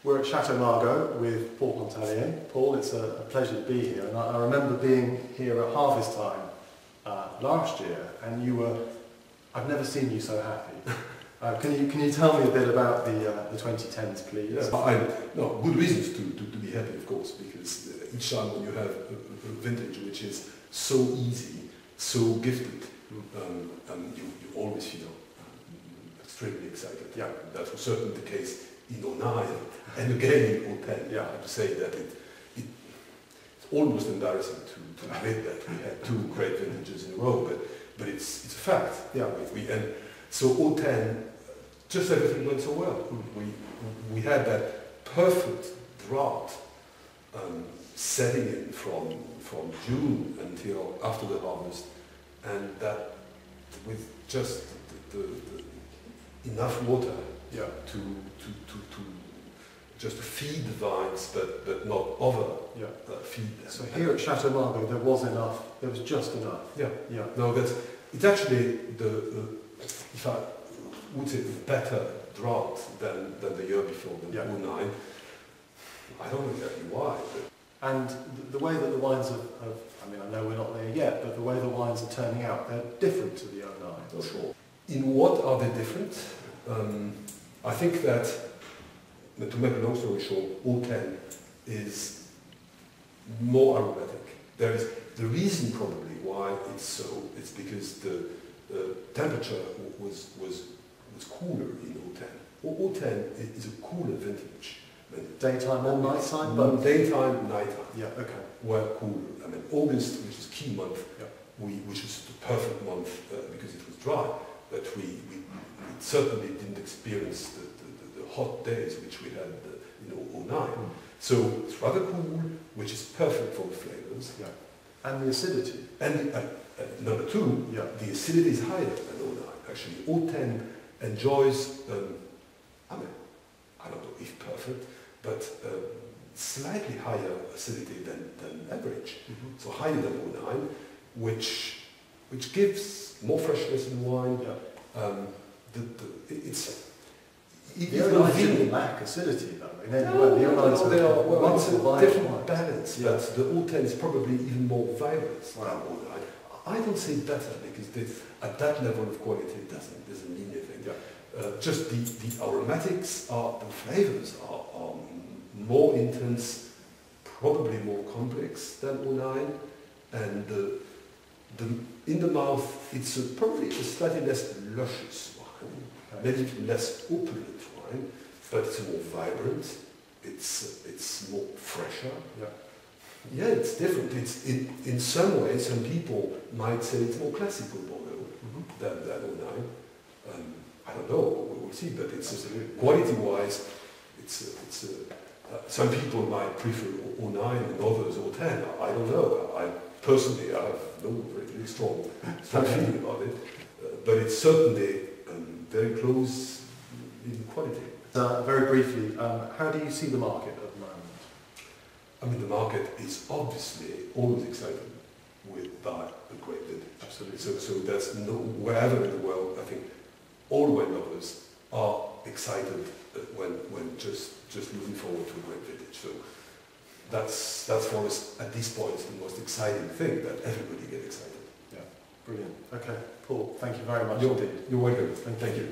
We're at Chateau Margaux with Paul Pontellier. Paul, it's a pleasure to be here. And I remember being here at harvest time last year, and I've never seen you so happy. Can you tell me a bit about the 2010s, please? Yeah, good reasons to be happy, of course, because each time when you have a vintage which is so easy, so gifted, you always feel extremely excited. Yeah, that was certainly the case in 09 and again in 010. Yeah, I have to say that it's almost embarrassing to admit that we had two great vintages in a row, but it's a fact. Yeah, and so 010, just everything went so well. We had that perfect drought setting in from June until after the harvest, and that with just the enough water to just to feed the vines, but not over feed them. So here at Chateau Margaux, there was enough. There was just enough. Yeah. No, it's actually if I would say better drought than the year before, than 09. I don't know exactly why. And the way that the wines have, I mean, I know we're not there yet, but the way the wines are turning out, they're different to the 09. Oh, sure. In what are they different? I think that, to make a long story short, 010 is more aromatic. There is the reason probably why it's so. It's because the temperature was cooler in 010. 010 is a cooler vintage. Daytime and nighttime? Both? Daytime, nighttime. Yeah, okay. Were cooler. I mean, August, which is key month, which is the perfect month because it was dry, but we certainly didn't experience the hot days which we had in 09. So it's rather cool, which is perfect for the flavors. Yeah. And the acidity. And number two, the acidity is higher than 09. Actually, 010 enjoys, I don't know if perfect, but slightly higher acidity than average. So higher than 09, which gives more freshness in the wine. The 09 didn't lack acidity though. In any way, the 09's it's a different balance, but the 010 is probably even more vibrant than 09. I don't say better because at that level of quality it doesn't mean anything. Just the aromatics, the flavors are more intense, probably more complex than 09, and in the mouth it's probably a slightly less luscious wine, maybe less opulent wine, but it's more vibrant. It's more fresher. Yeah, it's different. It's in some ways, some people might say it's more classical Bordeaux than 09. I don't know, we'll see, but it's quality-wise, some people might prefer 09 and others 010. I don't know. I personally have no very strong feeling about it, but it's certainly very close in quality. Very briefly, how do you see the market at the moment? I mean, the market is obviously always excited by a great vintage. Absolutely. So that's wherever in the world, I think all wine lovers are excited when just looking forward to a great vintage. So that's for us at this point the most exciting thing, that everybody gets excited. Yeah, brilliant. Okay, Paul, thank you very much You're welcome. Thank you.